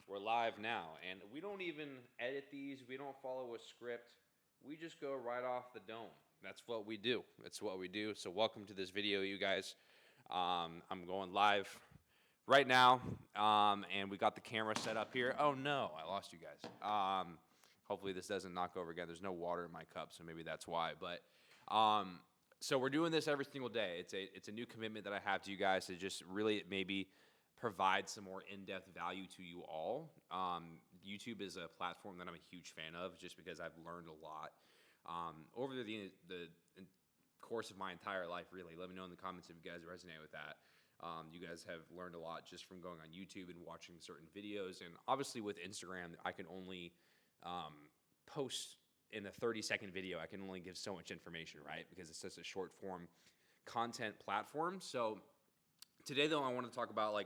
We're live now, and we don't even edit these. We don't follow a script. We just go right off the dome. That's what we do. That's what we do. So welcome to this video, you guys. I'm going live right now, and we got the camera set up here. Oh no, I lost you guys. Hopefully this doesn't knock over again. There's no water in my cup, so maybe that's why. But so we're doing this every single day. It's a new commitment that I have to you guys to just really maybe provide some more in-depth value to you all. YouTube is a platform that I'm a huge fan of just because I've learned a lot over the course of my entire life, really. Let me know in the comments if you guys resonate with that. You guys have learned a lot just from going on YouTube and watching certain videos. And obviously with Instagram, I can only post in a 30-second video. I can only give so much information, right? Because it's just a short form content platform. So today, though, I want to talk about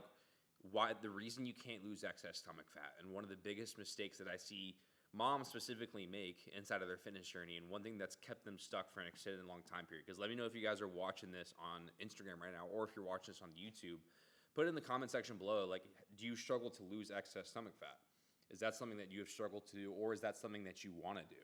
why the reason you can't lose excess stomach fat. And one of the biggest mistakes that I see moms specifically make inside of their fitness journey, and one thing that's kept them stuck for an extended long time period. Because let me know if you guys are watching this on Instagram right now, or if you're watching this on YouTube. Put it in the comment section below, do you struggle to lose excess stomach fat? Is that something that you have struggled to do, or is that something that you want to do?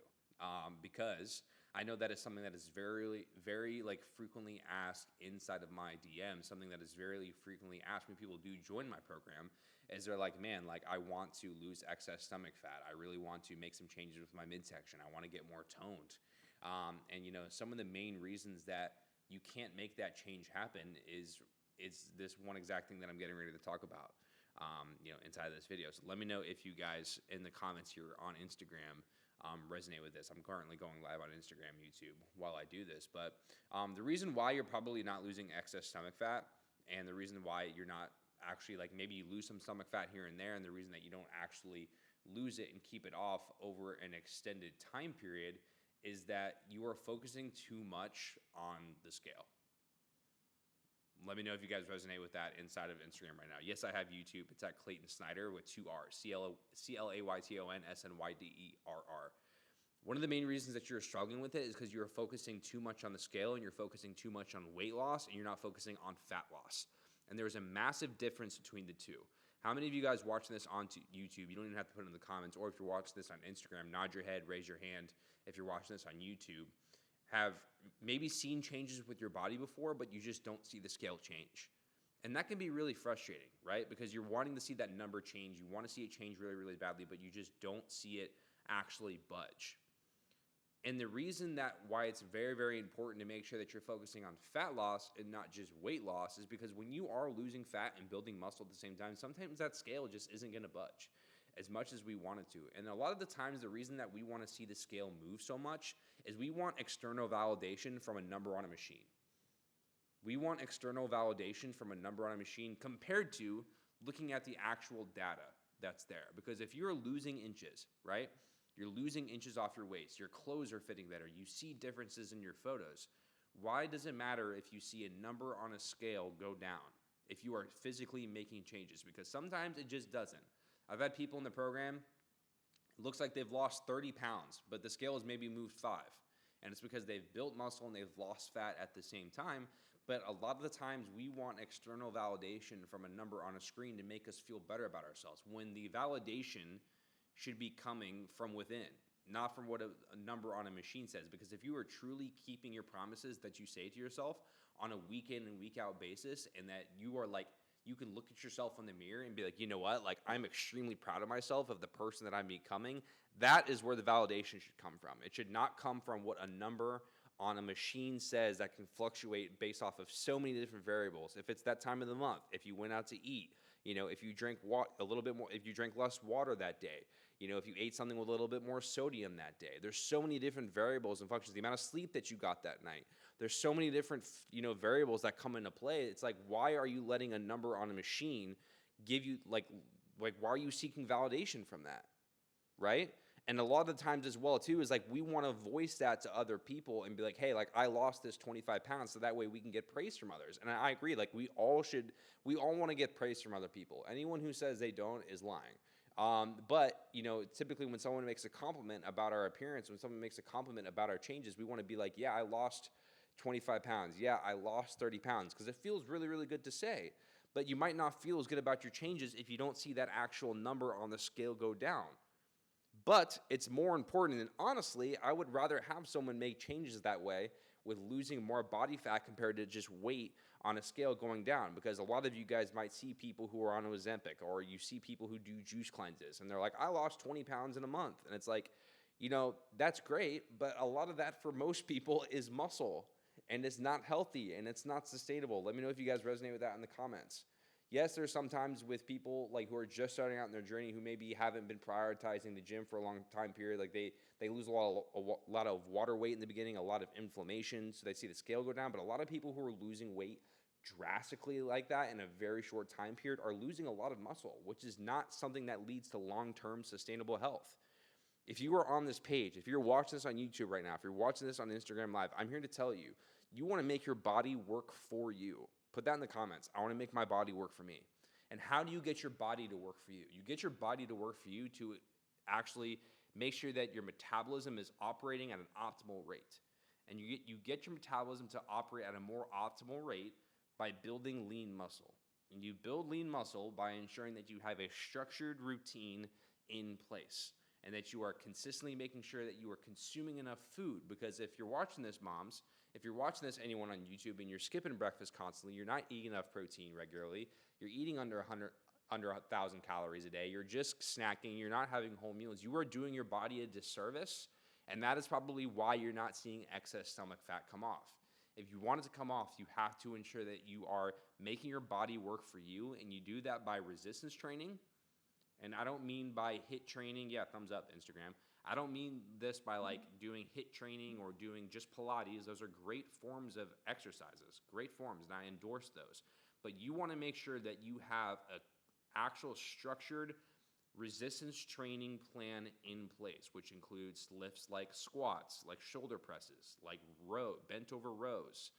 Because I know that is something that is very, very frequently asked inside of my DM. Something that is very frequently asked when people do join my program is they're like, man, I want to lose excess stomach fat. I really want to make some changes with my midsection. I want to get more toned. And some of the main reasons that you can't make that change happen is this one exact thing that I'm getting ready to talk about. Inside of this video. So let me know if you guys in the comments here on Instagram resonate with this. I'm currently going live on Instagram, YouTube while I do this. But the reason why you're probably not losing excess stomach fat, and the reason why you're not actually maybe you lose some stomach fat here and there, and the reason that you don't actually lose it and keep it off over an extended time period is that you are focusing too much on the scale. Let me know if you guys resonate with that inside of Instagram right now. Yes, I have YouTube. It's at Clayton Snyder with 2 R's, ClaytonSnyderr. One of the main reasons that you're struggling with it is because you're focusing too much on the scale, and you're focusing too much on weight loss, and you're not focusing on fat loss. And there's a massive difference between the two. How many of you guys watching this on YouTube, you don't even have to put it in the comments, or if you're watching this on Instagram, nod your head, raise your hand if you're watching this on YouTube, have maybe seen changes with your body before, but you just don't see the scale change. And that can be really frustrating, right? Because you're wanting to see that number change. You want to see it change really, really badly, but you just don't see it actually budge. And the reason that why it's very, very important to make sure that you're focusing on fat loss and not just weight loss is because when you are losing fat and building muscle at the same time, sometimes that scale just isn't going to budge as much as we want it to. And a lot of the times, the reason that we want to see the scale move so much is we want external validation from a number on a machine. We want external validation from a number on a machine compared to looking at the actual data that's there. Because if you're losing inches, right? You're losing inches off your waist. Your clothes are fitting better. You see differences in your photos. Why does it matter if you see a number on a scale go down if you are physically making changes? Because sometimes it just doesn't. I've had people in the program, it looks like they've lost 30 pounds, but the scale has maybe moved 5. And it's because they've built muscle and they've lost fat at the same time. But a lot of the times we want external validation from a number on a screen to make us feel better about ourselves, when the validation should be coming from within, not from what a number on a machine says. Because if you are truly keeping your promises that you say to yourself on a week in and week out basis, and that you are you can look at yourself in the mirror and be like, you know what, I'm extremely proud of myself, of the person that I'm becoming. That is where the validation should come from. It should not come from what a number on a machine says that can fluctuate based off of so many different variables. If it's that time of the month, if you went out to eat, if you drank a little bit more, if you drank less water that day, if you ate something with a little bit more sodium that day. There's so many different variables and functions. The amount of sleep that you got that night. There's so many different, variables that come into play. It's why are you letting a number on a machine give you, why are you seeking validation from that, right? And a lot of the times as well, too, is we want to voice that to other people and be like, hey, I lost this 25 pounds, so that way we can get praise from others. And I agree, we all want to get praise from other people. Anyone who says they don't is lying. But typically when someone makes a compliment about our appearance, when someone makes a compliment about our changes, we want to be like, yeah, I lost 25 pounds. Yeah, I lost 30 pounds, because it feels really, really good to say. But you might not feel as good about your changes if you don't see that actual number on the scale go down. But it's more important, and honestly, I would rather have someone make changes that way with losing more body fat compared to just weight on a scale going down. Because a lot of you guys might see people who are on Ozempic, or you see people who do juice cleanses, and they're like, I lost 20 pounds in a month. And it's like, that's great, but a lot of that for most people is muscle, and it's not healthy, and it's not sustainable. Let me know if you guys resonate with that in the comments. Yes, there's sometimes with people like who are just starting out in their journey who maybe haven't been prioritizing the gym for a long time period. Like they lose a lot of water weight in the beginning, a lot of inflammation, so they see the scale go down. But a lot of people who are losing weight drastically like that in a very short time period are losing a lot of muscle, which is not something that leads to long-term sustainable health. If you are on this page, if you're watching this on YouTube right now, if you're watching this on Instagram Live, I'm here to tell you, you want to make your body work for you. Put that in the comments. I want to make my body work for me. And how do you get your body to work for you? You get your body to work for you to actually make sure that your metabolism is operating at an optimal rate. And you get your metabolism to operate at a more optimal rate by building lean muscle. And you build lean muscle by ensuring that you have a structured routine in place and that you are consistently making sure that you are consuming enough food. Because if you're watching this, moms, if you're watching this, anyone on YouTube, and you're skipping breakfast constantly, you're not eating enough protein regularly, you're eating under 1,000 calories a day, you're just snacking, you're not having whole meals, you are doing your body a disservice, and that is probably why you're not seeing excess stomach fat come off. If you want it to come off, you have to ensure that you are making your body work for you, and you do that by resistance training. And I don't mean by HIIT training. Yeah, thumbs up, Instagram. I don't mean this by like doing HIIT training or doing just Pilates. Those are great forms of exercises, great forms, and I endorse those. But you want to make sure that you have an actual structured resistance training plan in place, which includes lifts like squats, like shoulder presses, like bent over rows,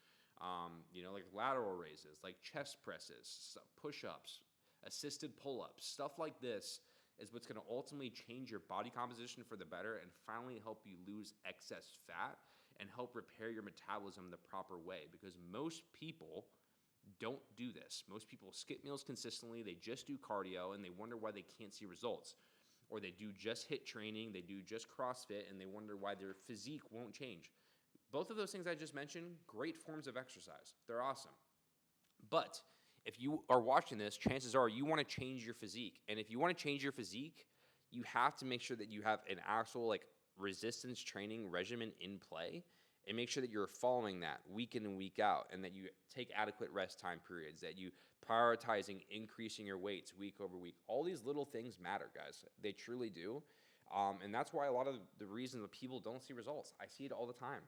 like lateral raises, like chest presses, push-ups, assisted pull-ups, stuff like this is what's going to ultimately change your body composition for the better and finally help you lose excess fat and help repair your metabolism the proper way. Because most people don't do this. Most people skip meals consistently, they just do cardio, and they wonder why they can't see results. Or they do just HIIT training, they do just CrossFit, and they wonder why their physique won't change. Both of those things I just mentioned, great forms of exercise. They're awesome. But if you are watching this, chances are you want to change your physique. And if you want to change your physique, you have to make sure that you have an actual resistance training regimen in play and make sure that you're following that week in and week out, and that you take adequate rest time periods, that you prioritizing increasing your weights week over week. All these little things matter, guys. They truly do. And that's why a lot of the reason that people don't see results, I see it all the time.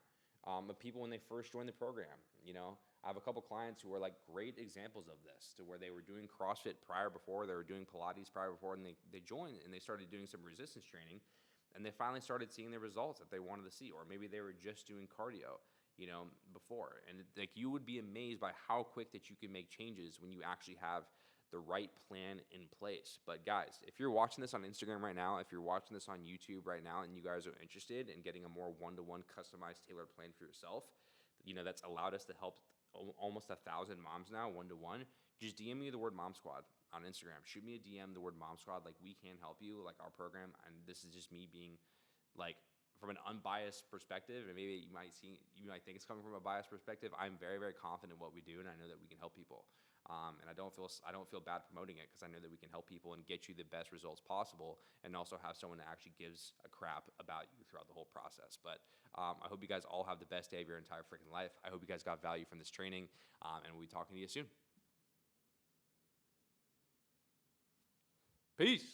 Of people when they first join the program, I have a couple clients who are like great examples of this, to where they were doing CrossFit before, they were doing Pilates before, and they joined and they started doing some resistance training, and they finally started seeing the results that they wanted to see. Or maybe they were just doing cardio, before. And you would be amazed by how quick that you can make changes when you actually have the right plan in place. But guys, if you're watching this on Instagram right now, if you're watching this on YouTube right now, and you guys are interested in getting a more one-to-one customized tailored plan for yourself, that's allowed us to help almost 1,000 moms now, one-to-one, just DM me the word Mom Squad on Instagram. Shoot me a DM, the word Mom Squad, we can help you, our program. And this is just me being from an unbiased perspective, and maybe you might think it's coming from a biased perspective. I'm very, very confident in what we do, and I know that we can help people. And I don't feel bad promoting it, because I know that we can help people and get you the best results possible, and also have someone that actually gives a crap about you throughout the whole process. But I hope you guys all have the best day of your entire freaking life. I hope you guys got value from this training, and we'll be talking to you soon. Peace.